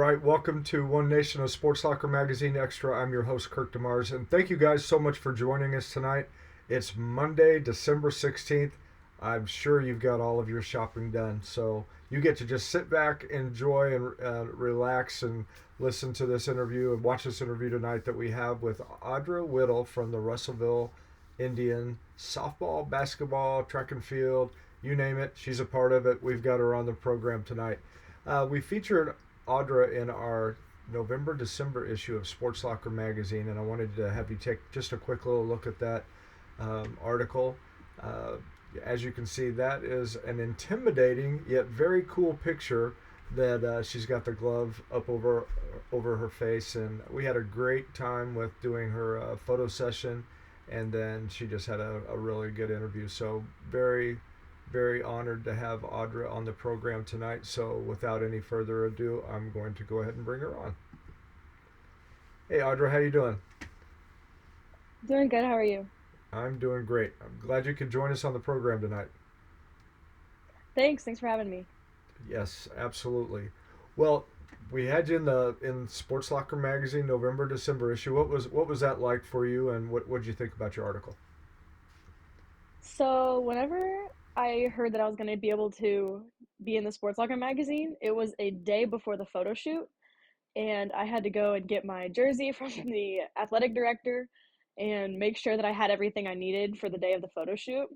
right, welcome to One Nation of Sports Locker Magazine Extra. I'm your host, Kirk DeMars, and thank you guys so much for joining us tonight. It's Monday, December 16th. I'm sure you've got all of your shopping done, so you get to just sit back, enjoy, and relax and listen to this interview and watch this interview tonight that we have with Audra Whittle from the Russellville Indian softball, basketball, track and field, you name it. She's a part of it. We've got her on the program tonight. We featured Audra in our November December issue of Sports Locker magazine, and I wanted to have you take just a quick little look at that article. Uh, as you can see, that is an intimidating yet very cool picture that she's got the glove up over her face, and we had a great time with doing her photo session, and then she just had a really good interview. So very honored to have Audra on the program tonight. So without any further ado, I'm going to go ahead and bring her on. Hey Audra, how you doing? Doing good. How are you? I'm doing great. I'm glad you could join us on the program tonight. Thanks. Thanks for having me. Yes, absolutely. Well, we had you in Sports Locker magazine November December issue. What was that like for you, and what did you think about your article? So, whenever I heard that I was going to be able to be in the Sports Locker magazine, it was a day before the photo shoot, and I had to go and get my jersey from the athletic director and make sure that I had everything I needed for the day of the photo shoot.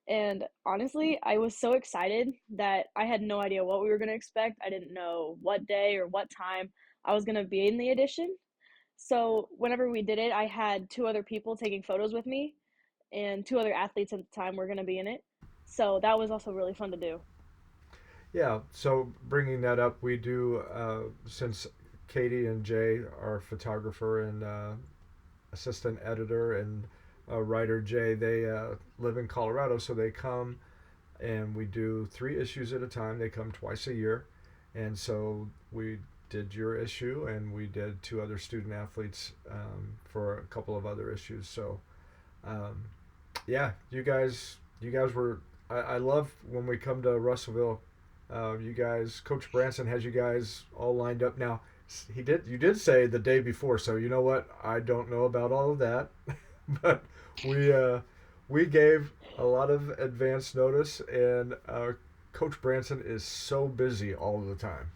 And honestly, I was so excited that I had no idea what we were going to expect. I didn't know what day or what time I was going to be in the edition. So, whenever we did it, I had two other people taking photos with me, and two other athletes at the time were going to be in it. So that was also really fun to do. Yeah. So bringing that up, we do since Katie and Jay, our photographer and assistant editor and writer Jay, they live in Colorado, so they come and we do 3 issues at a time. They come twice a year, and so we did your issue and we did two other student athletes for a couple of other issues. So um, yeah, you guys were. I love when we come to Russellville. You guys, Coach Branson has you guys all lined up now. You did say the day before, so you know what? I don't know about all of that, but we uh, we gave a lot of advance notice, and Coach Branson is so busy all the time.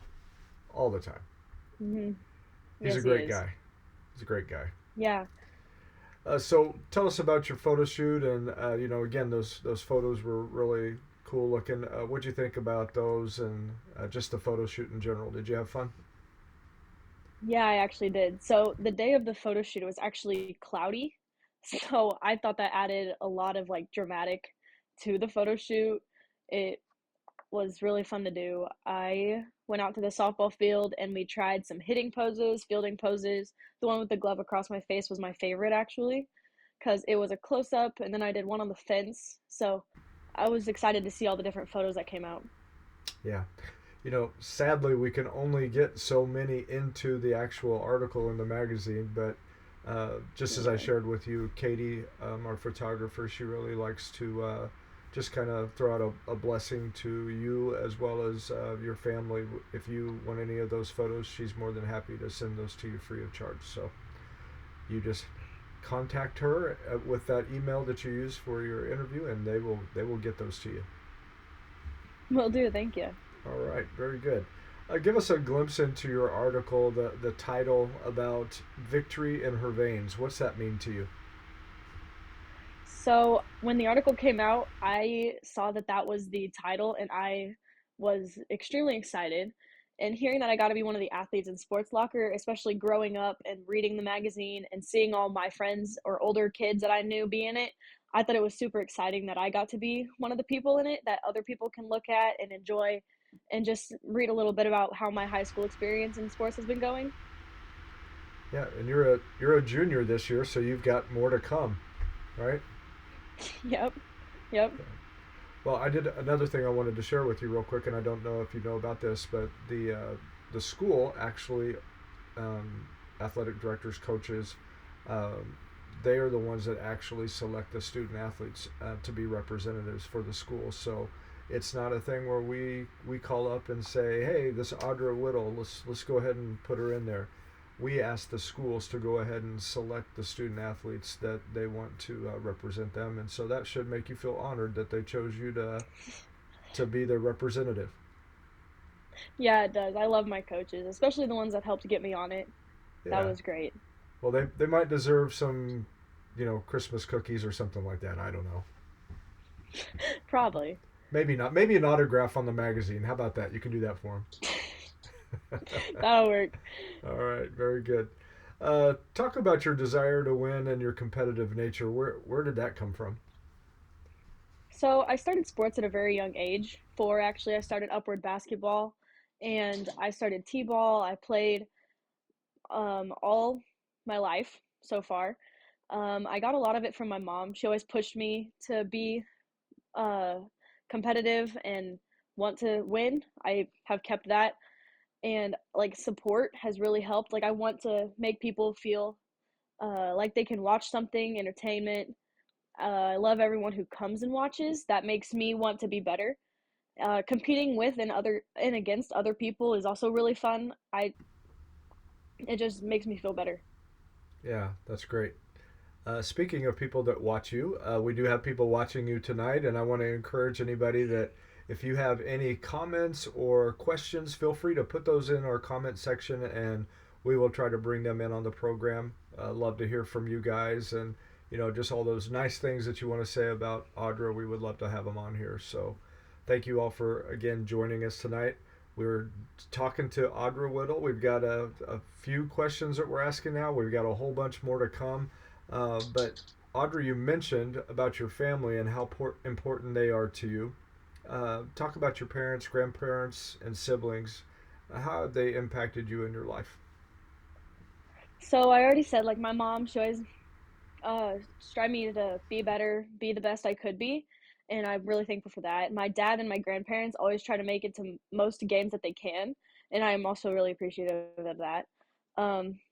Hmm. He's a Yes, he great is. guy. He's a great guy. Yeah. So tell us about your photo shoot, and again, those photos were really cool looking. What'd you think about those, and just the photo shoot in general? Did you have fun? Yeah, I actually did. So the day of the photo shoot, it was actually cloudy. So I thought that added a lot of like dramatic to the photo shoot. It was really fun to do. I went out to the softball field and we tried some hitting poses, fielding poses. The one with the glove across my face was my favorite actually, because it was a close up, and then I did one on the fence. So I was excited to see all the different photos that came out. Yeah. Sadly, we can only get so many into the actual article in the magazine, but just as I Yeah. shared with you, Katie, our photographer, she really likes to just kind of throw out a blessing to you as well as your family. If you want any of those photos, she's more than happy to send those to you free of charge. So you just contact her with that email that you use for your interview, and they will get those to you. Will do. Thank you. All right, very good. Give us a glimpse into your article, the title about victory in her veins. What's that mean to you? So when the article came out, I saw that that was the title, and I was extremely excited. And hearing that I got to be one of the athletes in Sports Locker, especially growing up and reading the magazine and seeing all my friends or older kids that I knew be in it, I thought it was super exciting that I got to be one of the people in it that other people can look at and enjoy, and just read a little bit about how my high school experience in sports has been going. Yeah, and you're a junior this year, so you've got more to come, right? Yep. Yep. Well, I did another thing I wanted to share with you real quick, and I don't know if you know about this, but the school actually, um, athletic directors, coaches, um, they are the ones that actually select the student athletes to be representatives for the school. So It's not a thing where we call up and say, hey, this Audra Whittle, let's go ahead and put her in there. We ask the schools to go ahead and select the student athletes that they want to represent them, and so that should make you feel honored that they chose you to be their representative. Yeah, it does. I love my coaches, especially the ones that helped get me on it. That Yeah. was great. Well, they might deserve some, Christmas cookies or something like that. I don't know. Probably. Maybe not. Maybe an autograph on the magazine. How about that? You can do that for them. That'll work. All right. Very good. Talk about your desire to win and your competitive nature. Where did that come from? So I started sports at a very young age. Four, actually. I started upward basketball, and I started t-ball. I played all my life so far. I got a lot of it from my mom. She always pushed me to be uh, competitive and want to win. I have kept that, and like support has really helped. Like I want to make people feel like they can watch something, entertainment. I love everyone who comes and watches. That makes me want to be better. Competing with and against other people is also really fun. I It just makes me feel better. Yeah, that's great. Speaking of people that watch you, we do have people watching you tonight, and I want to encourage anybody that if you have any comments or questions, feel free to put those in our comment section, and we will try to bring them in on the program. Love to hear from you guys, and just all those nice things that you want to say about Audra. We would love to have them on here. So, thank you all for again joining us tonight. We're talking to Audra Whittle. We've got a few questions that we're asking now. We've got a whole bunch more to come. But Audrey, you mentioned about your family and how important they are to you. Talk about your parents, grandparents, and siblings. How have they impacted you in your life? So I already said like my mom, she always strive me to be better, be the best I could be, and I'm really thankful for that. My dad and my grandparents always try to make it to most games that they can, and I am also really appreciative of that.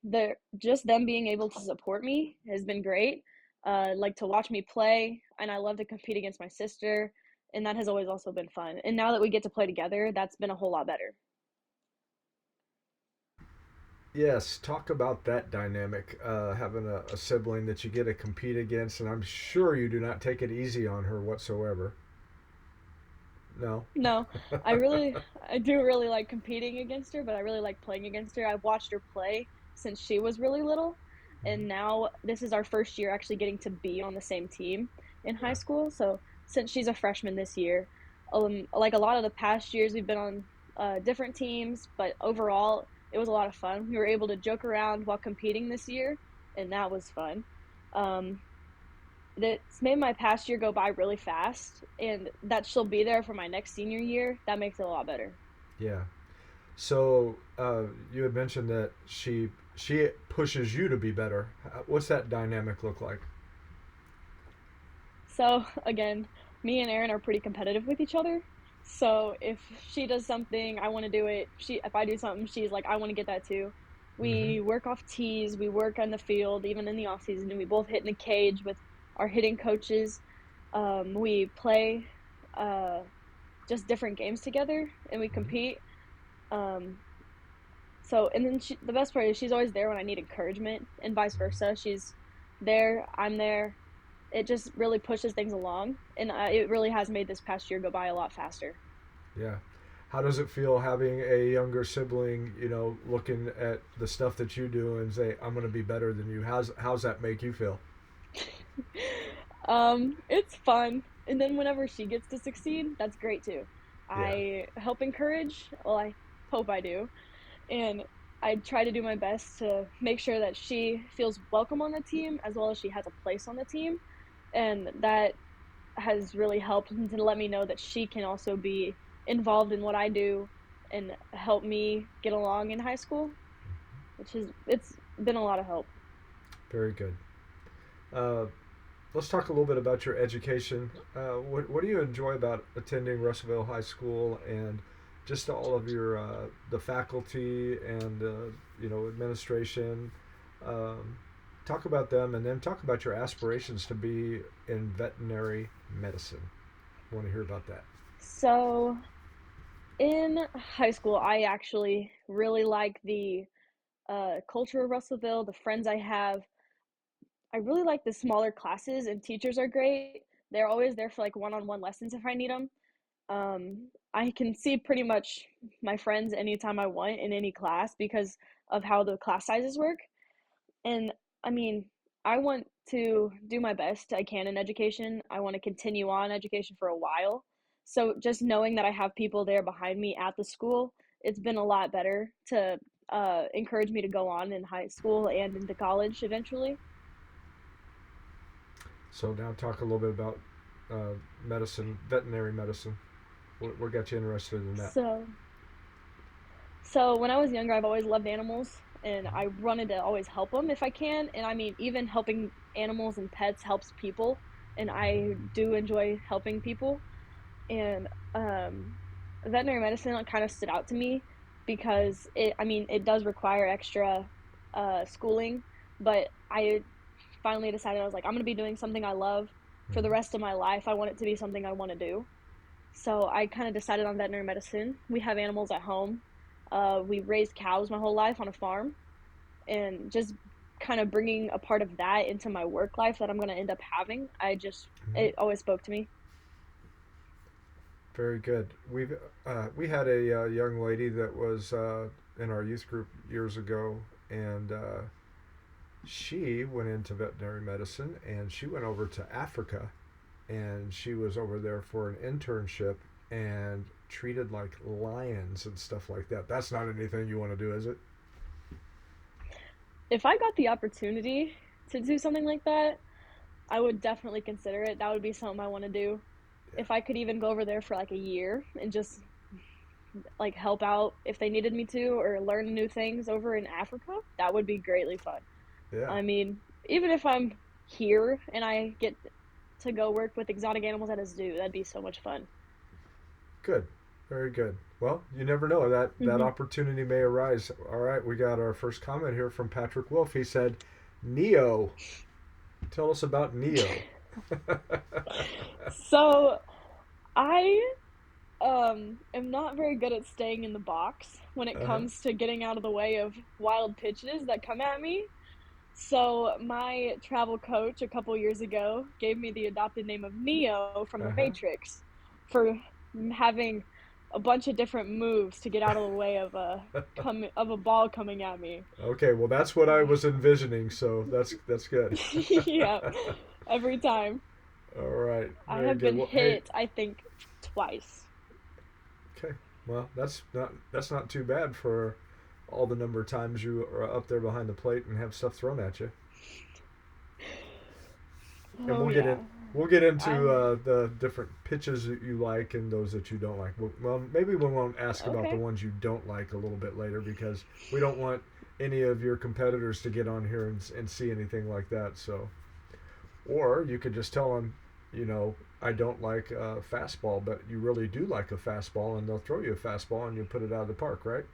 They're just them being able to support me has been great. Like to watch me play, and I love to compete against my sister, and that has always also been fun. And now that we get to play together, that's been a whole lot better. Yes, talk about that dynamic, having a sibling that you get to compete against, and I'm sure you do not take it easy on her whatsoever. No. No, I do really like competing against her, but I really like playing against her. I've watched her play since she was really little, and now this is our first year actually getting to be on the same team in high Yeah. school. So since she's a freshman this year, like a lot of the past years, we've been on different teams, but overall, it was a lot of fun. We were able to joke around while competing this year, and that was fun. Um, that's made my past year go by really fast, and that she'll be there for my next senior year, that makes it a lot better. Yeah. So you had mentioned that she pushes you to be better. What's that dynamic look like? So again, me and Erin are pretty competitive with each other. So if she does something, I want to do it. She If I do something, she's like, I want to get that too. Mm-hmm. We work off tees, we work on the field, even in the off season, and we both hit in the cage with our hitting coaches. We play uh, just different games together, and we Mm-hmm. compete. Um, and then the best part is she's always there when I need encouragement, and vice versa. She's there, I'm there. It just really pushes things along, and it really has made this past year go by a lot faster. Yeah. How does it feel having a younger sibling, looking at the stuff that you do and say, I'm going to be better than you? How's that make you feel? It's fun, and then whenever she gets to succeed, that's great too. Yeah. I help encourage. Well, I hope I do, and I try to do my best to make sure that she feels welcome on the team as well as she has a place on the team, and that has really helped to let me know that she can also be involved in what I do and help me get along in high school, which is it's been a lot of help. Very good. Uh, let's talk a little bit about your education. What do you enjoy about attending Russellville High School and just all of your the faculty and administration? Um, talk about them, and then talk about your aspirations to be in veterinary medicine. I want to hear about that. So in high school, I actually really like the culture of Russellville, the friends I have. I really like the smaller classes, and teachers are great. They're always there for like one-on-one lessons if I need them. I can see pretty much my friends anytime I want in any class because of how the class sizes work. And I mean, I want to do my best I can in education. I want to continue on education for a while. So just knowing that I have people there behind me at the school, it's been a lot better to encourage me to go on in high school and into college eventually. So now talk a little bit about uh, medicine, veterinary medicine. What got you interested in that? So, so when I was younger, I've always loved animals, and I wanted to always help them if I can. And I mean, even helping animals and pets helps people, and I do enjoy helping people. And veterinary medicine kind of stood out to me because I mean, it does require extra schooling, but I finally decided I was like, I'm gonna be doing something I love for the rest of my life. I want it to be something I want to do. So I kind of decided on veterinary medicine. We have animals at home. We raised cows my whole life on a farm, and just kind of bringing a part of that into my work life that I'm going to end up having. Mm-hmm. It always spoke to me. Very good. We had a young lady that was in our youth group years ago, and she went into veterinary medicine, and she went over to Africa, and she was over there for an internship and treated like lions and stuff like that. That's not anything you want to do, is it? If I got the opportunity to do something like that, I would definitely consider it. That would be something I want to do. Yeah. If I could even go over there for like a year and just like help out if they needed me to or learn new things over in Africa, that would be greatly fun. Yeah. I mean, even if I'm here and I get to go work with exotic animals at a zoo, that'd be so much fun. Good. Very good. Well, you never know. That Hmm. opportunity may arise. All right, we got our first comment here from Patrick Wolf. He said, Neo. Tell us about Neo. So I am not very good at staying in the box when it Uh-huh. comes to getting out of the way of wild pitches that come at me. So my travel coach a couple years ago gave me the adopted name of Neo from the Uh-huh. Matrix for having a bunch of different moves to get out of the way of a ball coming at me. Okay, well that's what I was envisioning, so that's good. Yeah, every time. All right, I very have good. been Well, hey, hit, I think, twice. okay. Well, that's not too bad for all the number of times you are up there behind the plate and have stuff thrown at you. And Oh yeah. we'll get into I the different pitches that you like and those that you don't like. Well, maybe we won't ask about the okay. ones you don't like a little bit later because we don't want any of your competitors to get on here and see anything like that. So, or you could just tell them, you know, I don't like a fastball, but you really do like a fastball, and they'll throw you a fastball and you put it out of the park, right?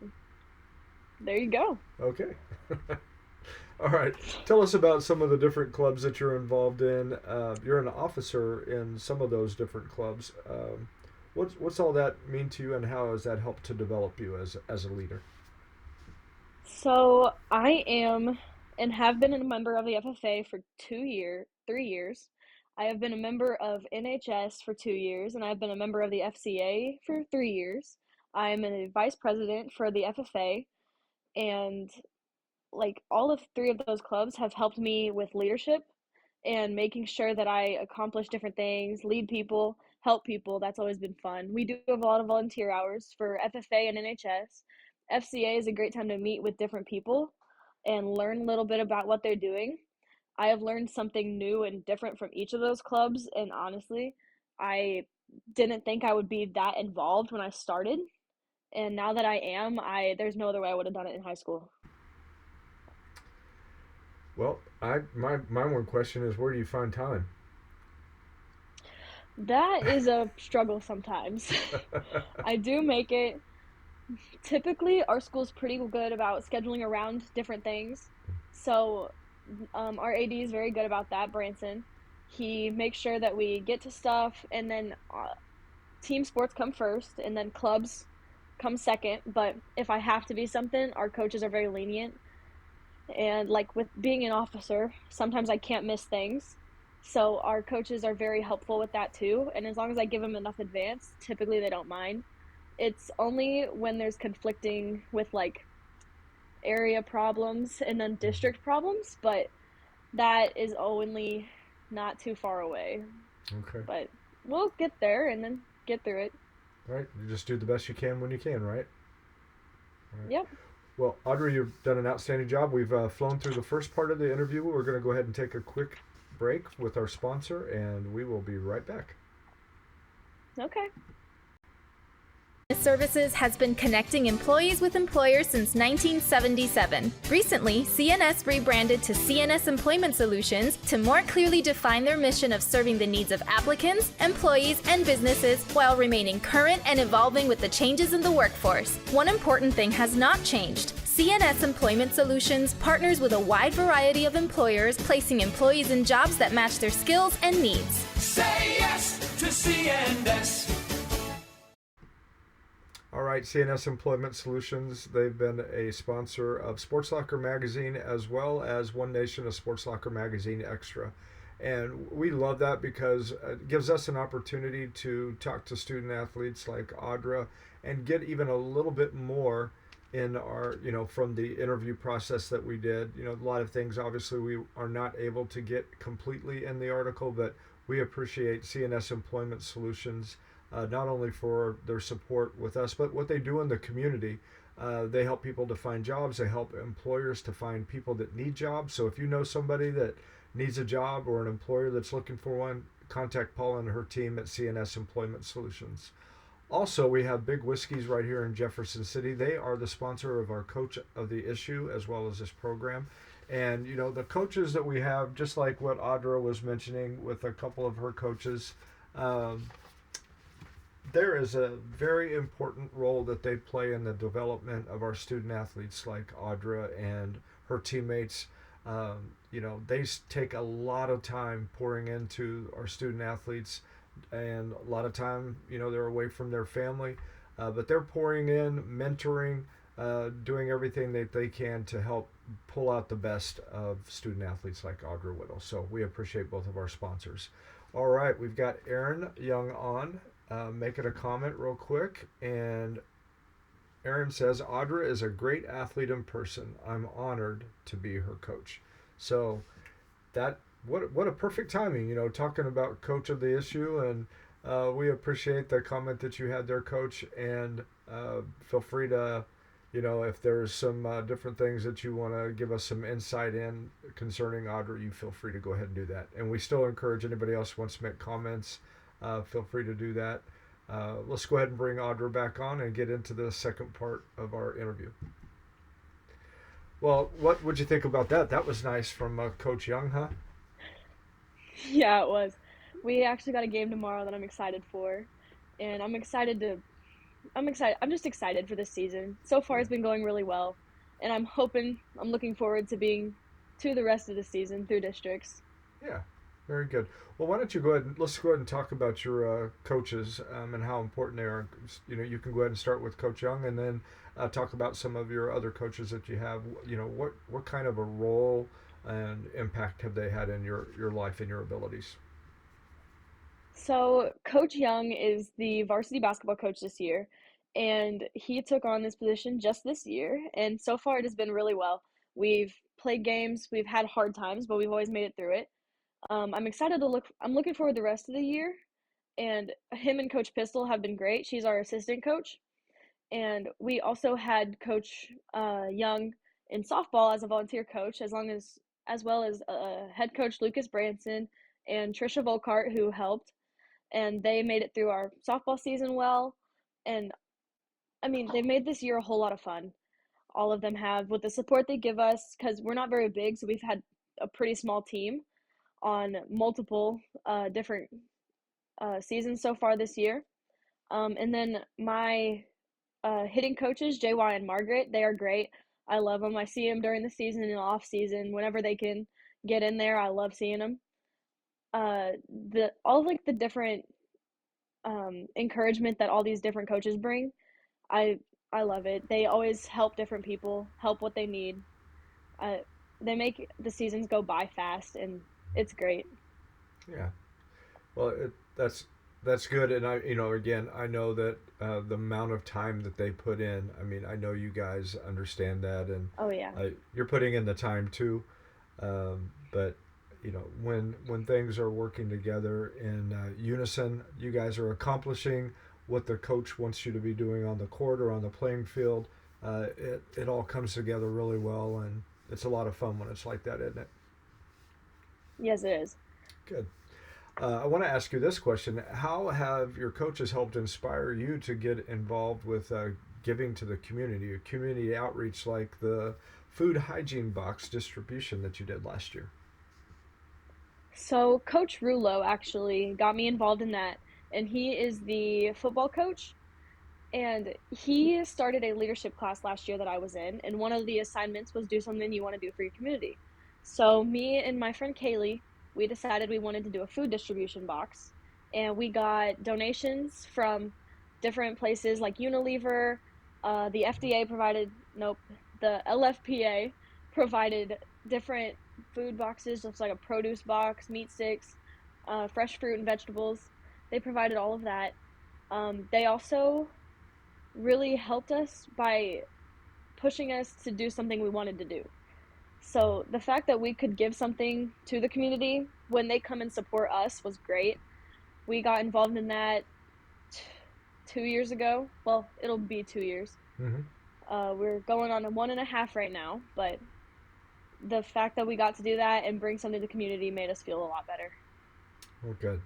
There you go. Okay. All right. Tell us about some of the different clubs that you're involved in. You're an officer in some of those different clubs. What's all that mean to you, and how has that helped to develop you as a leader? So I am and have been a member of the FFA for 3 years. I have been a member of NHS for 2 years, and I've been a member of the FCA for 3 years. I'm a vice president for the FFA, and like all of three of those clubs have helped me with leadership and making sure that I accomplish different things, lead people, help people. That's always been fun. We do have a lot of volunteer hours for FFA and NHS. FCA is a great time to meet with different people and learn a little bit about what they're doing. I have learned something new and different from each of those clubs, and honestly, I didn't think I would be that involved when I started. And now that I am, I there's no other way I would have done it in high school. Well, my one question is, where do you find time? That is a struggle sometimes. I do make it. Typically, our school's pretty good about scheduling around different things. So, our AD is very good about that, Branson. He makes sure that we get to stuff, and then team sports come first, and then clubs come second. But if I have to be something, our coaches are very lenient. And like with being an officer, sometimes I can't miss things. So our coaches are very helpful with that too. And as long as I give them enough advance, typically they don't mind. It's only when there's conflicting with like area problems and then district problems, but that is only not too far away. Okay. But we'll get there and then get through it. Right. You just do the best you can when you can, right? Right. Yep. Well, Audrey, you've done an outstanding job. We've flown through the first part of the interview. We're going to go ahead and take a quick break with our sponsor, and we will be right back. Okay. Services has been connecting employees with employers since 1977. Recently, CNS rebranded to CNS Employment Solutions to more clearly define their mission of serving the needs of applicants, employees, and businesses while remaining current and evolving with the changes in the workforce. One important thing has not changed. CNS Employment Solutions partners with a wide variety of employers, placing employees in jobs that match their skills and needs. Say yes to CNS. All right, CNS Employment Solutions. They've been a sponsor of Sports Locker Magazine as well as One Nation, a Sports Locker Magazine Extra. And we love that because it gives us an opportunity to talk to student athletes like Audra and get even a little bit more in our, from the interview process that we did. A lot of things obviously we are not able to get completely in the article, but we appreciate CNS Employment Solutions not only for their support with us, but what they do in the community. They help people to find jobs. They help employers to find people that need jobs. So if you know somebody that needs a job or an employer that's looking for one, contact Paula and her team at CNS Employment Solutions. Also, we have Big Whiskeys right here in Jefferson City. They are the sponsor of our Coach of the Issue as well as this program. And, the coaches that we have, just like what Audra was mentioning with a couple of her coaches, there is a very important role that they play in the development of our student athletes like Audra and her teammates. They take a lot of time pouring into our student athletes, and a lot of time, they're away from their family, but they're pouring in, mentoring, doing everything that they can to help pull out the best of student athletes like Audra Whittle. So we appreciate both of our sponsors. All right, we've got Aaron Young on. Making a comment real quick, and Aaron says Audra is a great athlete in person. I'm honored to be her coach. So that what a perfect timing, talking about Coach of the Issue, and we appreciate the comment that you had there, Coach. And feel free to, if there's some different things that you want to give us some insight in concerning Audra, you feel free to go ahead and do that. And we still encourage anybody else who wants to make comments. Feel free to do that. Let's go ahead and bring Audra back on and get into the second part of our interview. Well, what would you think about that? That was nice from Coach Young, huh? Yeah, it was. We actually got a game tomorrow that I'm excited for, and I'm excited. I'm just excited for this season. So far, it's been going really well, and I'm looking forward to being to the rest of the season through districts. Yeah, very good. Well, why don't you let's go ahead and talk about your coaches and how important they are. You can go ahead and start with Coach Young, and then talk about some of your other coaches that you have. What kind of a role and impact have they had in your life and your abilities? So, Coach Young is the varsity basketball coach this year, and he took on this position just this year, and so far it has been really well. We've played games, we've had hard times, but we've always made it through it. I'm looking forward to the rest of the year, and him and Coach Pistol have been great. She's our assistant coach, and we also had Coach Young in softball as a volunteer coach, as well as head coach Lucas Branson and Trisha Volkart, who helped, and they made it through our softball season well. And I mean, they've made this year a whole lot of fun. All of them have, with the support they give us, because we're not very big, so we've had a pretty small team on multiple different seasons so far this year. And then my hitting coaches, JY and Margaret, they are great. I love them. I see them during the season and off season. Whenever they can get in there, I love seeing them. All of like the different encouragement that all these different coaches bring. I I love it. They always help different people, help what they need. Uh, they make the seasons go by fast, and it's great. Yeah. Well, that's good, and again, I know that the amount of time that they put in. I mean, I know you guys understand that, and Oh yeah. you're putting in the time too. But when things are working together in unison, you guys are accomplishing what the coach wants you to be doing on the court or on the playing field. It all comes together really well, and it's a lot of fun when it's like that, isn't it? Yes, it is. Good. I want to ask you this question. How have your coaches helped inspire you to get involved with giving to the community, a community outreach like the food hygiene box distribution that you did last year? So Coach Rulo actually got me involved in that, and he is the football coach. And he started a leadership class last year that I was in, and one of the assignments was do something you want to do for your community. So me and my friend Kaylee, we decided we wanted to do a food distribution box, and we got donations from different places like Unilever, the FDA provided, nope, the LFPA provided different food boxes, just like a produce box, meat sticks, fresh fruit and vegetables. They provided all of that. They also really helped us by pushing us to do something we wanted to do. So the fact that we could give something to the community when they come and support us was great. We got involved in that 2 years ago. Well, it'll be 2 years. Mm-hmm. We're going on a 1.5 right now, but the fact that we got to do that and bring something to the community made us feel a lot better. Well, good.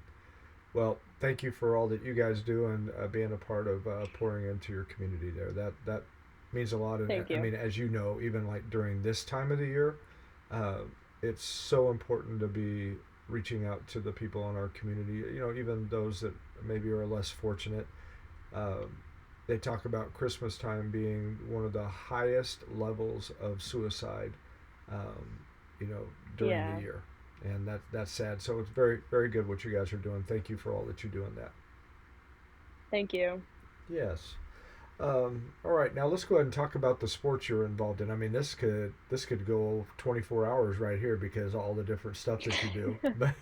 Well, thank you for all that you guys do and being a part of pouring into your community there. That means a lot. And Thank I you. mean, as you know, even like during this time of the year, uh, it's so important to be reaching out to the people in our community. Even those that maybe are less fortunate. Uh, they talk about Christmas time being one of the highest levels of suicide, um, during Yeah. the year, and that's sad. So it's very very good what you guys are doing. Thank you for all that you do in that. Thank you. Yes. All right, now let's go ahead and talk about the sports you're involved in. I mean, this could go 24 hours right here because all the different stuff that you do. But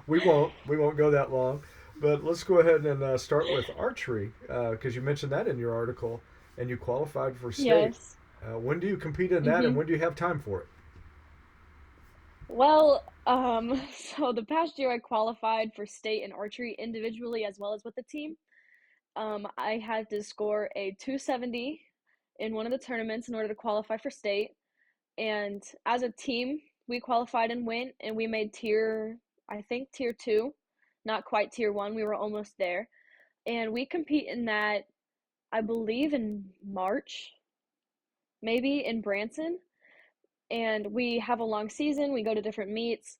we won't go that long. But let's go ahead and start with archery because you mentioned that in your article, and you qualified for state. Yes. When do you compete in that, and Mhm. when do you have time for it? Well, so the past year I qualified for state and archery individually as well as with the team. I had to score a 270 in one of the tournaments in order to qualify for state. And as a team, we qualified and went, and we made I think tier two, not quite tier one. We were almost there. And we compete in that, I believe, in March, maybe in Branson. And we have a long season. We go to different meets.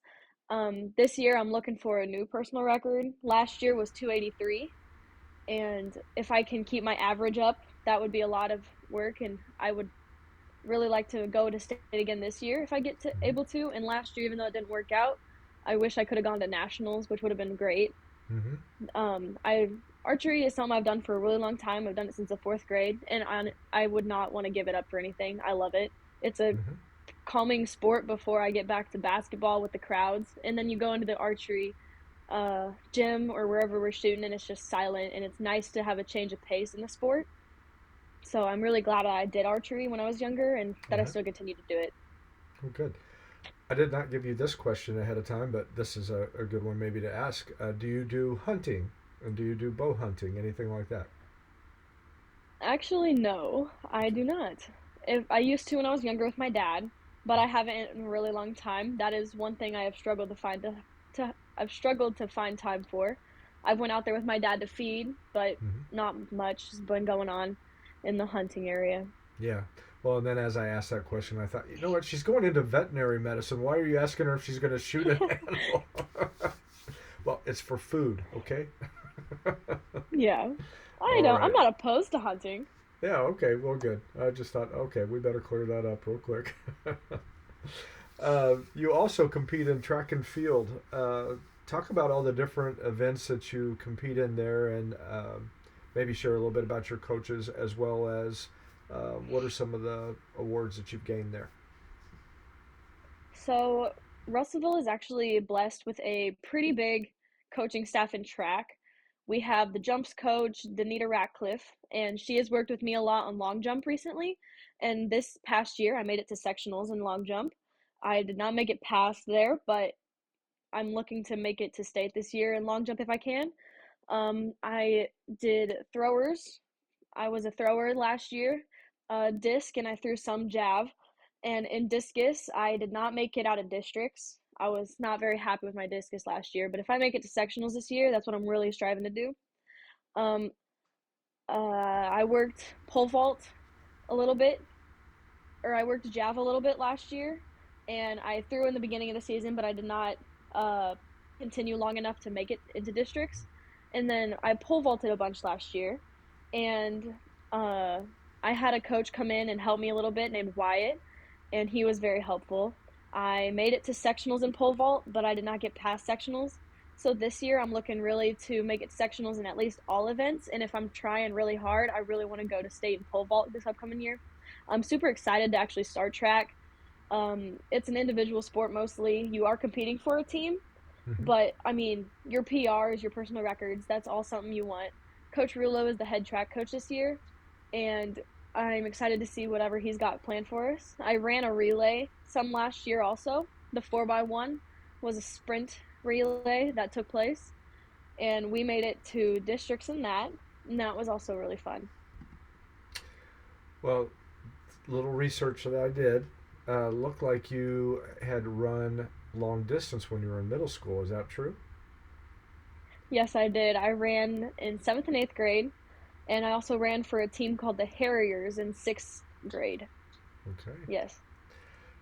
This year, I'm looking for a new personal record. Last year was 283. And if I can keep my average up, that would be a lot of work. And I would really like to go to state again this year if I get to Mm-hmm. able to. And last year, even though it didn't work out, I wish I could have gone to nationals, which would have been great. Mm-hmm. I Archery is something I've done for a really long time. I've done it since the fourth grade, and I would not want to give it up for anything. I love it. It's a Mm-hmm. calming sport before I get back to basketball with the crowds, and then you go into the archery gym or wherever we're shooting, and it's just silent, and it's nice to have a change of pace in the sport. So I'm really glad I did archery when I was younger, and that I Uh-huh. still continue to do it. Well, good. I did not give you this question ahead of time, but this is a good one maybe to ask. Do you do hunting? And do you do bow hunting? Anything like that? Actually, no, I Okay. do not. If I used to when I was younger with my dad, but I haven't in a really long time. That is one thing I have struggled to I've struggled to find time for. I've went out there with my dad to feed, but Mm-hmm. not much has been going on in the hunting area. Yeah. Well, and then as I asked that question, I thought, you know what? She's going into veterinary medicine. Why are you asking her if she's going to shoot an animal? Well, it's for food, okay? Yeah. All I'm right. not opposed to hunting. Yeah, okay. Well, good. I just thought, okay, we better clear that up real quick. You also compete in track and field. talk about all the different events that you compete in there, and maybe share a little bit about your coaches, as well as what are some of the awards that you've gained there. So Russellville is actually blessed with a pretty big coaching staff in track. We have the jumps coach, Danita Ratcliffe, and she has worked with me a lot on long jump recently. And this past year, I made it to sectionals in long jump. I did not make it past there, but I'm looking to make it to state this year in long jump if I can. I did throwers. I was a thrower last year, disc, and I threw some jav. And in discus, I did not make it out of districts. I was not very happy with my discus last year, but if I make it to sectionals this year, that's what I'm really striving to do. Um, I worked pole vault a little bit, or I worked jav a little bit last year, and I threw in the beginning of the season, but I did not uh, continue long enough to make it into districts. And then I pole vaulted a bunch last year, and uh, I had a coach come in and help me a little bit named Wyatt, and he was very helpful. I made it to sectionals in pole vault, but I did not get past sectionals. So this year I'm looking really to make it sectionals in at least all events, and if I'm trying really hard, I really want to go to state in pole vault this upcoming year. I'm super excited to actually start track. It's an individual sport mostly. You are competing for a team, Mm-hmm. but I mean, your PRs, your personal records, that's all something you want. Coach Rulo is the head track coach this year, and I'm excited to see whatever he's got planned for us. I ran a relay some last year also. The 4x1 was a sprint relay that took place, and we made it to districts in that, and that was also really fun. Well, little research that I did looked like you had run long distance when you were in middle school. Is that true? Yes, I did. I ran in seventh and eighth grade, and I also ran for a team called the Harriers in sixth grade. Okay. Yes.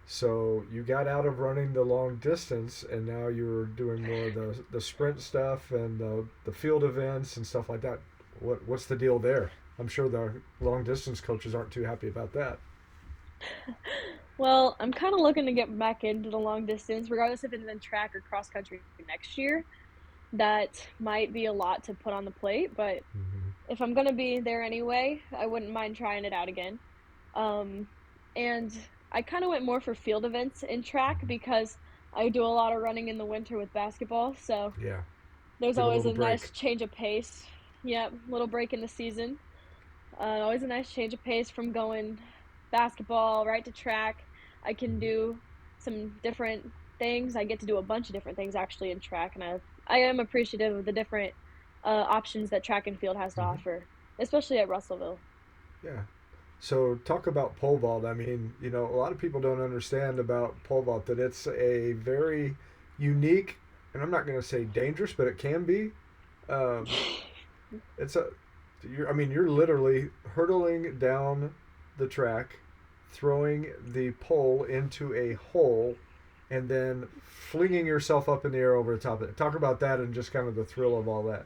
So you got out of running the long distance, and now you're doing more of the sprint stuff and the field events and stuff like that. What's the deal there? I'm sure the long distance coaches aren't too happy about that. Well, I'm kind of looking to get back into the long distance, regardless if it's in track or cross country next year. That might be a lot to put on the plate, but Mm-hmm. if I'm gonna be there anyway, I wouldn't mind trying it out again. Um, and I kind of went more for field events in track because I do a lot of running in the winter with basketball, so Yeah, there's get a always little a nice break. change of pace. Yep, little break in the season. Always a nice change of pace from going basketball right to track. I can Mm-hmm. do some different things. I get to do a bunch of different things actually in track, and I am appreciative of the different options that track and field has to Mm-hmm. offer, especially at Russellville. Yeah. So talk about pole vault. I mean, a lot of people don't understand about pole vault that it's a very unique, and I'm not going to say dangerous, but it can be. Um, it's a, you're literally hurtling down the track, throwing the pole into a hole, and then flinging yourself up in the air over the top of it. Talk about that and just kind of the thrill of all that.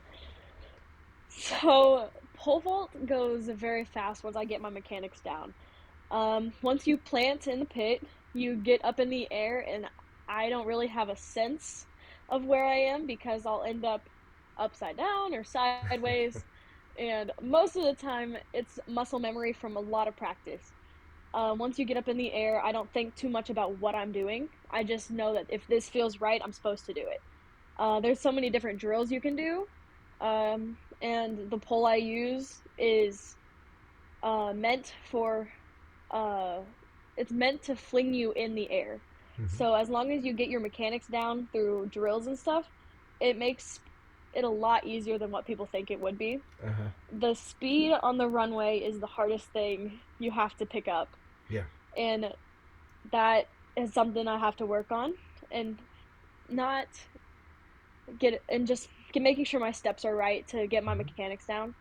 So pole vault goes very fast once I get my mechanics down. Once you plant in the pit, you get up in the air, and I don't really have a sense of where I am because I'll end up upside down or sideways. And most of the time, it's muscle memory from a lot of practice. Once you get up in the air, I don't think too much about what I'm doing. I just know that if this feels right, I'm supposed to do it. There's so many different drills you can do, and the pole I use is meant for uh, it's meant to fling you in the air. Mm-hmm. So as long as you get your mechanics down through drills and stuff, it makes it a lot easier than what people think it would be. Uh-huh. The speed on the runway is the hardest thing you have to pick up, Yeah. and that is something I have to work on and not get and just get making sure my steps are right to get my Mm-hmm. mechanics down.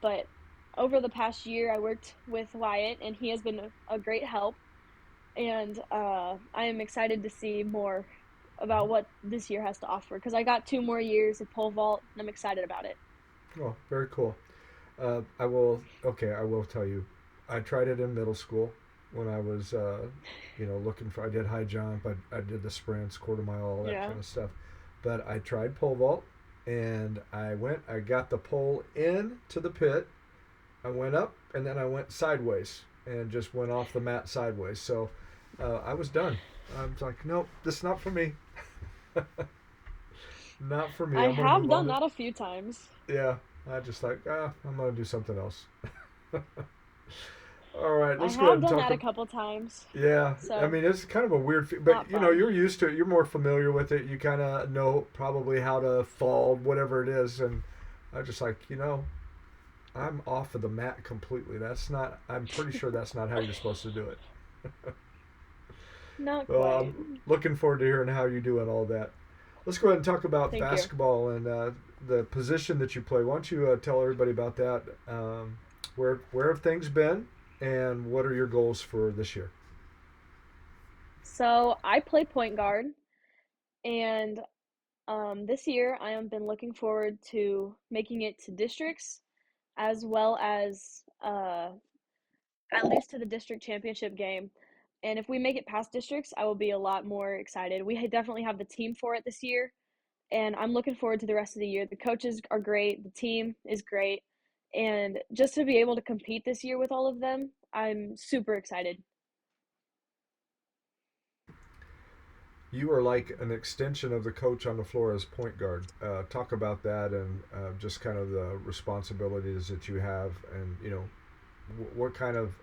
But over the past year, I worked with Wyatt, and he has been a great help. And I am excited to see more about what this year has to offer because I got 2 more years of pole vault, and I'm excited about it. Oh, very cool. I will. Okay, I will tell you. I tried it in middle school when I was, looking for. I did high jump. I did the sprints, quarter mile, all that Yeah. kind of stuff. but I tried pole vault, and I got the pole in to the pit. I went up, and then I went sideways and just went off the mat sideways. So I was done. I was like, nope, this is not for me. Not for me. I I'm gonna have move on done to that a few times. yeah. I just like I'm gonna do something else. All right, I let's go ahead have and done talk. that a couple times. Yeah, I So, mean it's kind of a weird, but not fun. you're used to it. You're more familiar with it. You kind of know probably how to fall, whatever it is, and I just like I'm off of the mat completely. That's not. I'm pretty sure that's not how you're supposed to do it. Not Well, quite. I'm looking forward to hearing how you do and all that. Let's go ahead and talk about Thank you. basketball and the position that you play. Why don't you tell everybody about that? Where have things been, and what are your goals for this year? So, I play point guard, and this year I have been looking forward to making it to districts as well as at least to the district championship game. And if we make it past districts, I will be a lot more excited. Definitely have the team for it this year, and I'm looking forward to the rest of the year. The coaches are great, the team is great, and just to be able to compete this year with all of them, I'm super excited. You are like an extension of the coach on the floor as point guard. Talk about that and just kind of the responsibilities that you have, and what kind of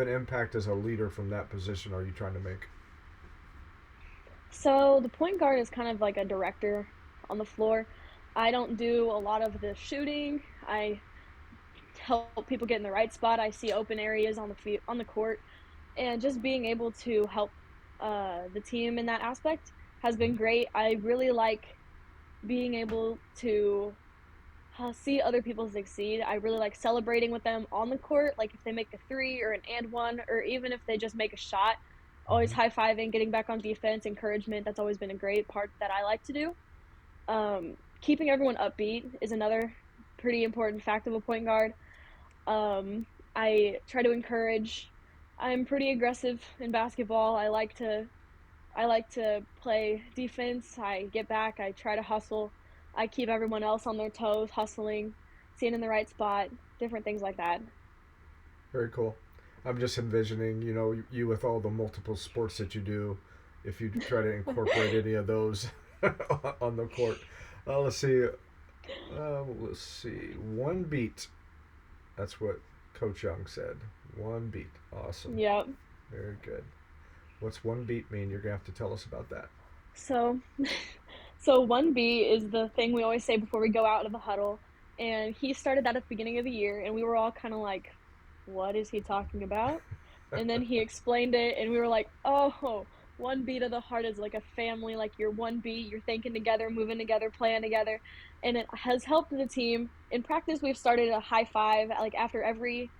an impact as a leader from that position are you trying to make? So the point guard is kind of like a director on the floor. I don't do a lot of the shooting. I help people get in the right spot. I see open areas on the court, and just being able to help the team in that aspect has been great. I really like being able to see other people succeed. I really like celebrating with them on the court, like if they make a three or an and one, or even if they just make a shot. Always Mm-hmm. high fiving, getting back on defense, encouragement. That's always been a great part that I like to do. Keeping everyone upbeat is another pretty important fact of a point guard. Um, I try to encourage. I'm pretty aggressive in basketball. I like to play defense. I get back. I try to hustle. I keep everyone else on their toes, hustling, staying in the right spot, different things like that. Very cool. I'm just envisioning, you with all the multiple sports that you do, if you try to incorporate any of those on the court. Let's see. Let's see. One beat. That's what Coach Young said. One beat. Awesome. Yep. Very good. What's one beat mean? You're gonna have to tell us about that. So, so 1B is the thing we always say before we go out of the huddle. And he started that at the beginning of the year, and we were all kind of like, what is he talking about? And then he explained it, and we were like, oh, 1B to the heart is like a family, like you're 1B, you're thinking together, moving together, playing together. And it has helped the team. In practice, we've started a high five, like after every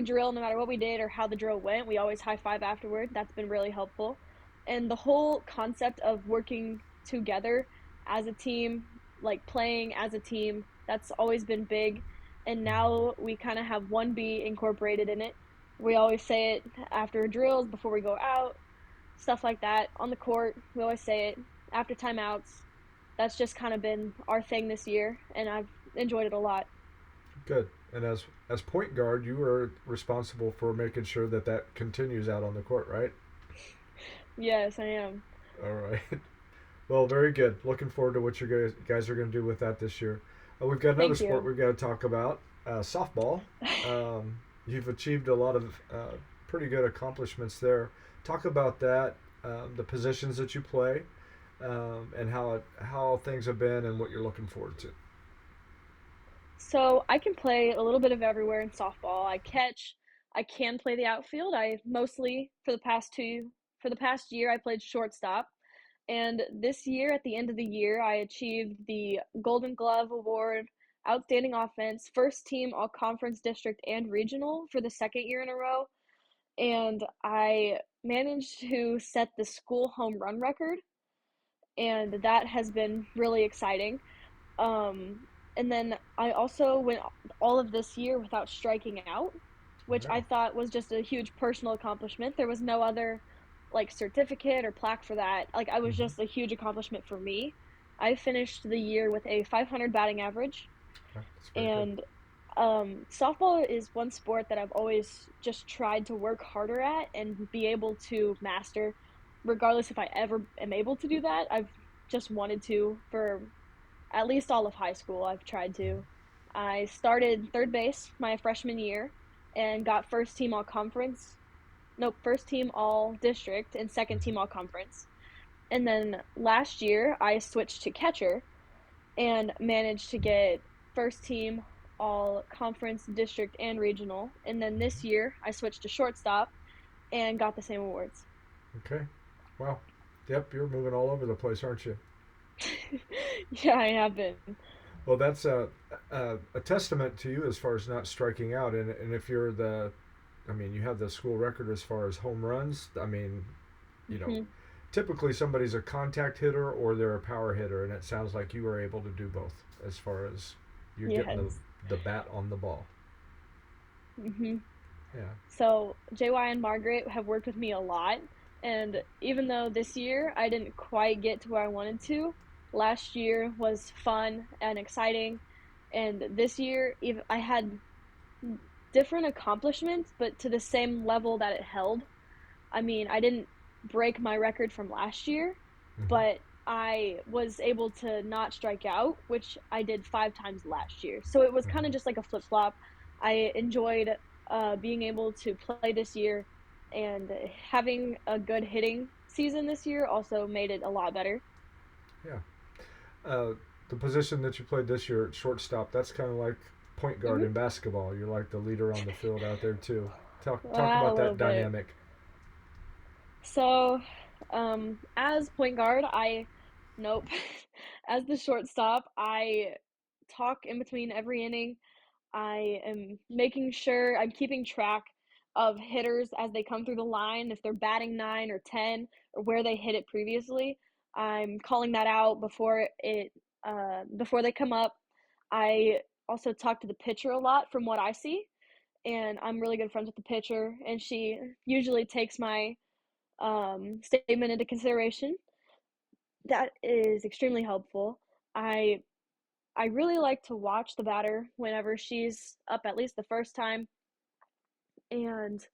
drill, no matter what we did or how the drill went, we always high five afterward. That's been really helpful. And the whole concept of working together as a team, like playing as a team, that's always been big. And now we kind of have 1B incorporated in it. We always say it after drills, before we go out, stuff like that. On the court, we always say it after timeouts. That's just kind of been our thing this year, and I've enjoyed it a lot. Good. And as point guard, you are responsible for making sure that that continues out on the court, right? Yes, I am. All right. Well, very good. Looking forward to what you guys are going to do with that this year. We've got another Thank sport you. we've got to talk about, softball. You've achieved a lot of pretty good accomplishments there. Talk about that, the positions that you play, and how things have been and what you're looking forward to. So I can play a little bit of everywhere in softball. I catch, I can play the outfield. I mostly for the past year I played shortstop. And this year at the end of the year I achieved the Golden Glove Award, outstanding offense, first team all conference district and regional for the second year in a row. And I managed to set the school home run record, and that has been really exciting. And then I also went all of this year without striking out, which I Wow. thought was just a huge personal accomplishment. There was no other like certificate or plaque for that. Like I was Hmm. just a huge accomplishment for me. I finished the year with a 500 batting average, Okay, that's very good. and softball is one sport that I've always just tried to work harder at and be able to master, regardless if I ever am able to do that. I've just wanted to for at least all of high school. I've tried to. I started third base my freshman year and got first team all conference. Nope, first team all district and second Mhm. team all conference. And then last year I switched to catcher and managed to get first team all conference, district, and regional. And then this year I switched to shortstop and got the same awards. Okay. Wow. Yep, you're moving all over the place, aren't you? Yeah, I have been. Well, that's a testament to you as far as not striking out. And if you're I mean, you have the school record as far as home runs. I mean, you know, Hmm. typically somebody's a contact hitter or they're a power hitter, and it sounds like you were able to do both as far as you're getting Yes. the bat on the ball. Hmm. Yeah. So JY and Margaret have worked with me a lot, and even though this year I didn't quite get to where I wanted to, last year was fun and exciting, and this year even I had different accomplishments, but to the same level that it held. I mean, I didn't break my record from last year, Hmm. but I was able to not strike out, which I did 5 times last year. So it was kind of Hmm. just like a flip flop. I enjoyed being able to play this year, and having a good hitting season this year also made it a lot better. Yeah. Uh, the position that you played this year at shortstop, that's kind of like point guard Hmm. in basketball. You're like the leader on the field out there too. Talk A about little that bit. dynamic. So, as point guard, nope. As the shortstop, I talk in between every inning. I am making sure I'm keeping track of hitters as they come through the line, if they're batting 9 or 10 or where they hit it previously. I'm calling that out before they come up. I also talk to the pitcher a lot from what I see, and I'm really good friends with the pitcher, and she usually takes my statement into consideration. That is extremely helpful. I I really like to watch the batter whenever she's up at least the first time, and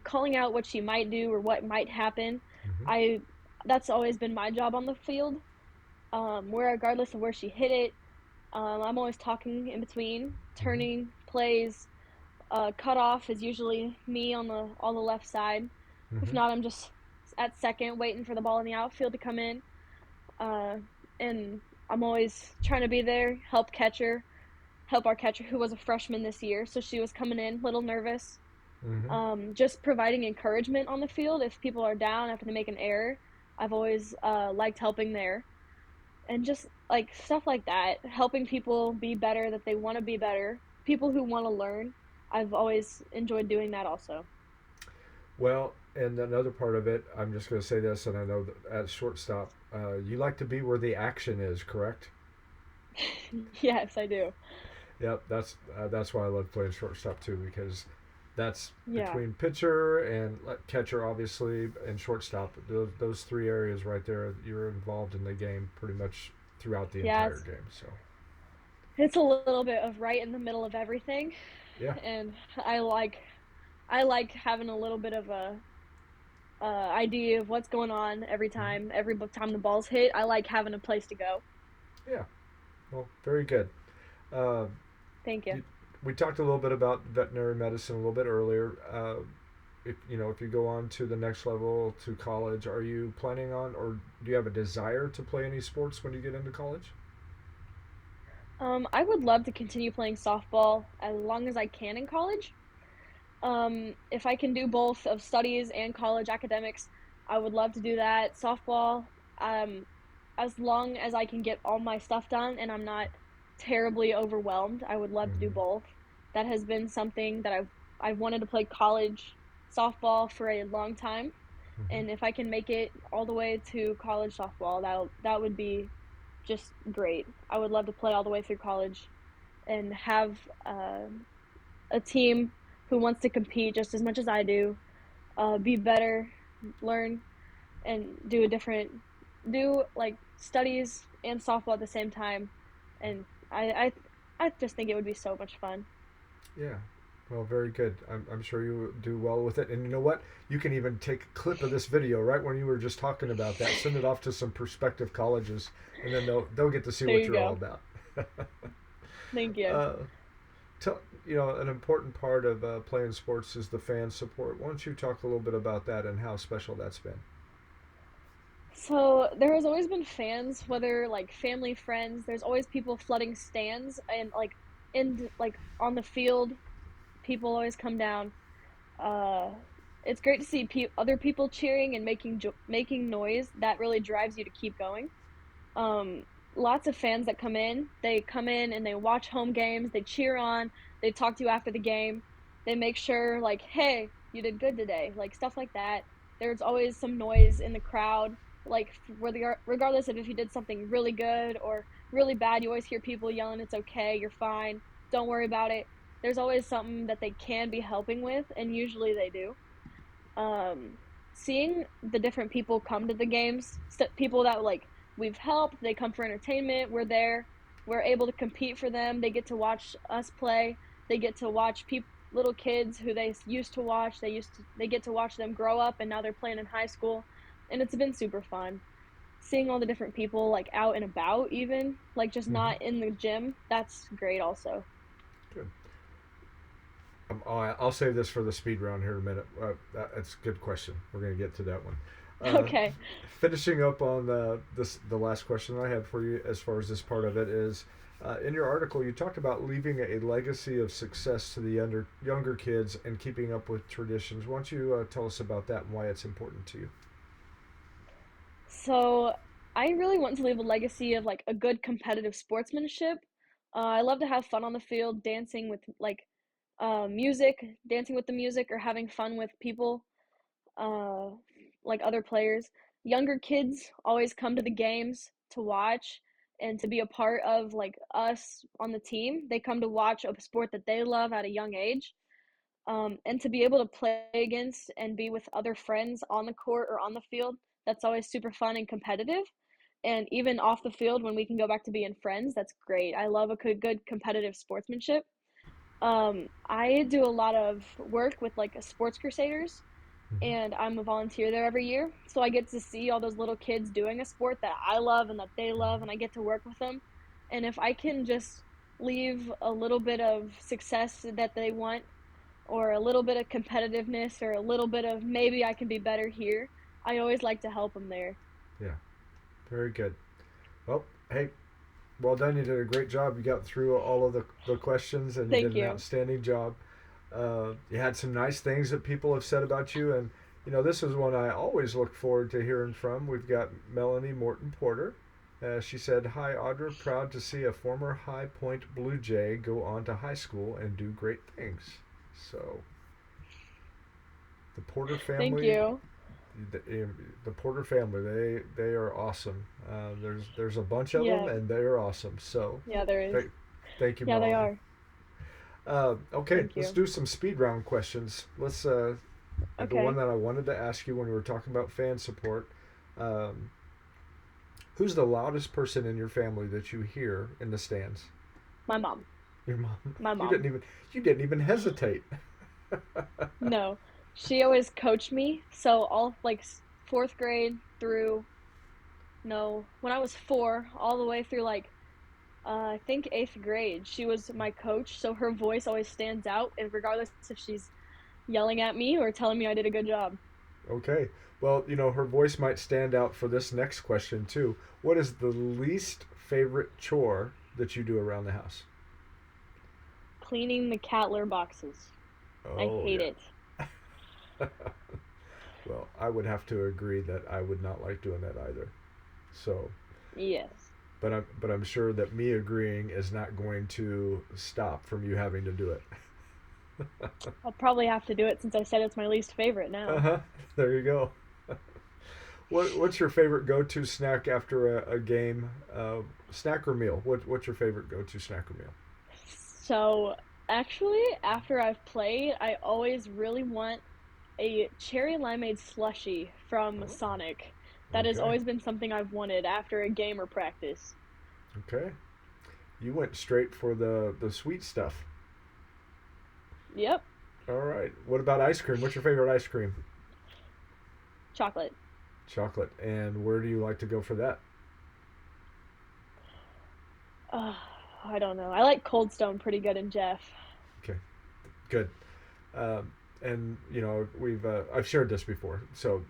calling out what she might do or what might happen. Hmm. I That's always been my job on the field. Where regardless of where she hit it, I'm always talking in between, Hmm. turning plays. Cutoff is usually me on the left side. If Hmm. not, I'm just at second waiting for the ball in the outfield to come in. Uh, and I'm always trying to be there, help our catcher who was a freshman this year, so she was coming in a little nervous. Hmm. Just providing encouragement on the field if people are down after they make an error. I've always liked helping there, and just like stuff like that, helping people be better that they want to be better, people who want to learn. I've always enjoyed doing that also. Well, and another part of it, I'm just going to say this, and I know that at shortstop, you like to be where the action is, correct? Yes, I do. Yep, that's why I love playing shortstop too, because that's Yeah. between pitcher and catcher, obviously, and shortstop. Those three areas right there, you're involved in the game pretty much throughout the Yeah, entire game. So, it's a little bit of right in the middle of everything, yeah. and I like having a little bit of a idea of what's going on every time the ball's hit. I like having a place to go. Yeah. Well, very good. Uh, Thank you. you, we talked a little bit about veterinary medicine a little bit earlier. If you go on to the next level to college, are you planning on, or do you have a desire to play any sports when you get into college? I would love to continue playing softball as long as I can in college. If I can do both of studies and college academics, I would love to do that. Softball, um, as long as I can get all my stuff done and I'm not terribly overwhelmed, I would love to do Mm-hmm. both. That has been something that I've wanted to play college softball for a long time, Mm-hmm. and if I can make it all the way to college softball, that would be just great. I would love to play all the way through college and have a team who wants to compete just as much as I do, be better, learn, and do like studies and softball at the same time, and I just think it would be so much fun. Yeah. Well, very good. I'm sure you do well with it. And you know what? You can even take a clip of this video right when you were just talking about that, send it off to some prospective colleges, and then they'll get to see There what you you're all go. about. Thank you. uh, an important part of playing sports is the fan support. Why don't you talk a little bit about that and how special that's been? So there has always been fans, whether like family, friends. There's always people flooding stands and like in like on the field. People always come down. Uh, it's great to see other people cheering and making noise. That really drives you to keep going. Um, Lots of fans that come in. They come in and they watch home games. They cheer on. They talk to you after the game. They make sure like, hey, you did good today, like stuff like that. There's always some noise in the crowd, like regardless of if you did something really good or really bad. You always hear people yelling, "It's okay, you're fine, don't worry about it." There's always something that they can be helping with, and usually they do. um Seeing the different people come to the games, people that like we've helped, they come for entertainment, we're there, we're able to compete for them, they get to watch us play, they get to watch little kids who they used to watch, they get to watch them grow up and now they're playing in high school, and it's been super fun seeing all the different people like out and about, even like just Mm-hmm. not in the gym. That's great also. Good. I'll save this for the speed round here in a minute. That's a good question. We're going to get to that one. Uh, Okay. Finishing up on the last question I had for you as far as this part of it is, in your article you talked about leaving a legacy of success to the younger kids and keeping up with traditions. Why don't you tell us about that and why it's important to you? So I really want to leave a legacy of like a good competitive sportsmanship. I love to have fun on the field, dancing with like music, dancing with the music, or having fun with people, uh, like other players. Younger kids always come to the games to watch and to be a part of like us on the team. They come to watch a sport that they love at a young age. And to be able to play against and be with other friends on the court or on the field, that's always super fun and competitive. And even off the field, when we can go back to being friends, that's great. I love a good competitive sportsmanship. I do a lot of work with like a sports crusaders, Mm-hmm. and I'm a volunteer there every year. So I get to see all those little kids doing a sport that I love and that they love, and I get to work with them. And if I can just leave a little bit of success that they want, or a little bit of competitiveness, or a little bit of maybe I can be better here, I always like to help them there. Yeah, very good. Well, hey, well done. You did a great job. You got through all of the questions and you did Thank an you. outstanding job. You had some nice things that people have said about you, and this is one I always look forward to hearing from. We've got Melanie Morton Porter. She said, "Hi, Audra. Proud to see a former High Point Blue Jay go on to high school and do great things." So, the Porter Thank family, you. the Porter family, they are awesome. There's a bunch of them, Yeah. and they are awesome. So, Yeah, there is. th- thank you, Yeah, they Melanie. are. Okay, Thank let's you. do some speed round questions. Let's the one Okay. that I wanted to ask you when we were talking about fan support. Um, who's the loudest person in your family that you hear in the stands? My mom. Your mom. My You mom. didn't even hesitate. No. She always coached me. So all like fourth grade through, no, when I was 4, all the way through like I think 8th grade, she was my coach. So her voice always stands out, and regardless if she's yelling at me or telling me I did a good job. Okay. Well, her voice might stand out for this next question too. What is the least favorite chore that you do around the house? Cleaning the cat litter boxes. I Oh hate it. yeah. Well, I would have to agree that I would not like doing that either. So, Yes. but I'm sure that me agreeing is not going to stop from you having to do it. I'll probably have to do it since I said it's my least favorite Uh now. huh. There you go. What's your favorite go-to snack after a game? Snack or meal? What's your favorite go-to snack or meal? So, actually, after I've played, I always really want a cherry limeade slushie from Oh, Sonic. That has Okay. always been something I've wanted after a game or practice. Okay. You went straight for the sweet stuff. Yep, All right. What about ice cream? What's your favorite ice cream? chocolate. Chocolate. And where do you like to go for that? Uh, I don't know. I like Cold Stone pretty good in Jeff. Okay. Good. And we've I've shared this before. So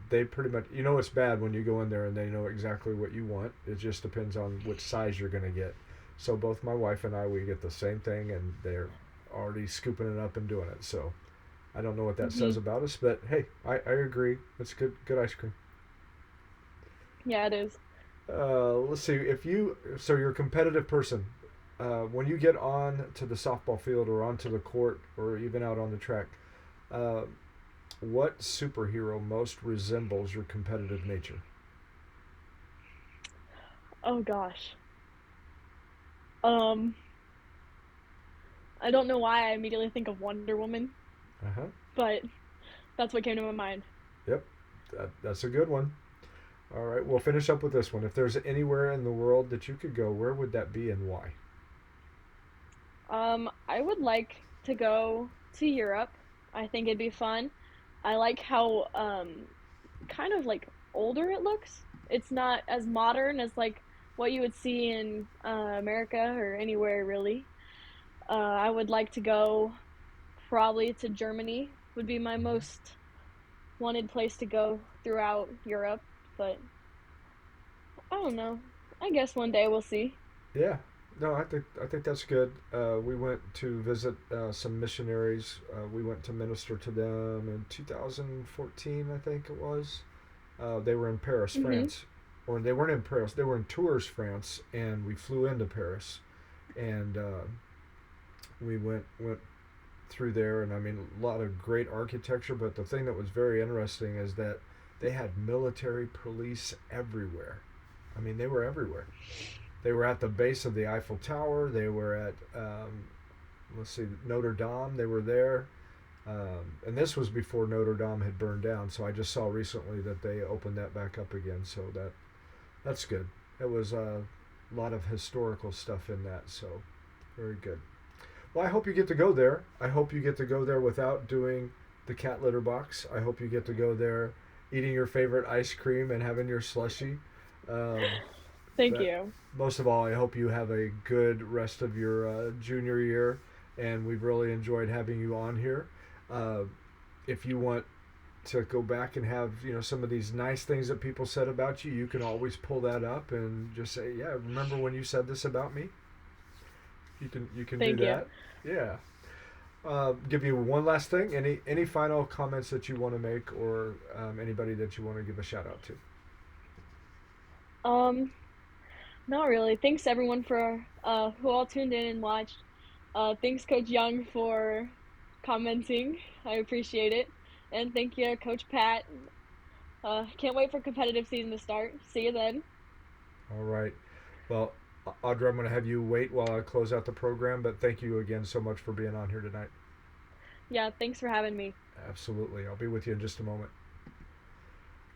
they pretty much it's bad when you go in there and they know exactly what you want. It just depends on which size you're gonna get. So both my wife and I, we get the same thing, and they're already scooping it up and doing it. So I don't know what that Hmm. says about us, but hey, I agree. It's good ice cream. Yeah, it is. Let's see. So you're a competitive person. When you get on to the softball field or onto the court or even out on the track, uh, what superhero most resembles your competitive nature? Oh gosh. Um, I don't know why I immediately think of Wonder Woman, Uh huh. but that's what came to my mind. Yep. That's a good one. All right. We'll finish up with this one. If there's anywhere in the world that you could go, where would that be and why? I would like to go to Europe. I think it'd be fun. I like how kind of like older it looks. It's not as modern as like what you would see in America or anywhere really. I would like to go probably to Germany would be my most wanted place to go throughout Europe, but I don't know. I guess one day we'll see. Yeah. No, I think that's good. We went to visit some missionaries. We went to minister to them in 2014, I think it was. They were in Paris, Mhm. France, or they weren't in Paris. They were in Tours, France, and we flew into Paris, and we went through there, and I mean a lot of great architecture. But the thing that was very interesting is that they had military police everywhere. I mean, they were everywhere. They were at the base of the Eiffel Tower. They were at let's see, Notre Dame. They were there. And this was before Notre Dame had burned down. So I just saw recently that they opened that back up again. So that's good. It was a lot of historical stuff in that. So very good. Well, I hope you get to go there. I hope you get to go there without doing the cat litter box. I hope you get to go there eating your favorite ice cream and having your slushy. Um, Thank but you. most of all, I hope you have a good rest of your junior year, and we've really enjoyed having you on here. Uh, if you want to go back and have some of these nice things that people said about you, you can always pull that up and just say, "Yeah, remember when you said this about me?" You can do Thank you. that. Yeah. Give you one last thing. Any final comments that you want to make, or anybody that you want to give a shout out to? Um, Not really. Thanks everyone for who all tuned in and watched. Thanks Coach Young for commenting. I appreciate it. And thank you, Coach Pat. Can't wait for competitive season to start. See you then. All right. Well, Audra, I'm going to have you wait while I close out the program, but thank you again so much for being on here tonight. Yeah, thanks for having me. Absolutely. I'll be with you in just a moment.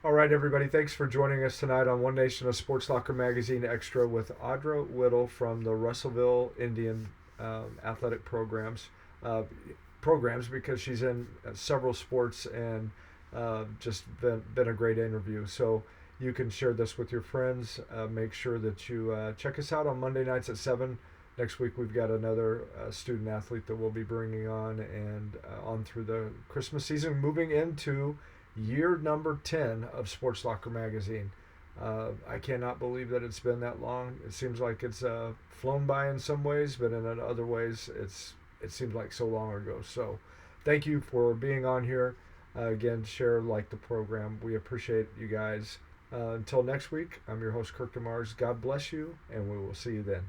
All right, everybody. Thanks for joining us tonight on One Nation of Sports Locker Magazine Extra with Audra Whittle from the Russellville Indian athletic uh, programs because she's in several sports and just been a great interview. So you can share this with your friends. Make sure that you check us out on Monday nights at 7. Next week we've got another student athlete that we'll be bringing on and on through the Christmas season, moving into year number 10 of Sports Locker Magazine. I cannot believe that it's been that long. It seems like it's flown by in some ways, but in other ways, it seems like so long ago. So, thank you for being on here. Again, share, like the program. We appreciate you guys. Until next week, I'm your host, Kirk DeMars. God bless you, and we will see you then.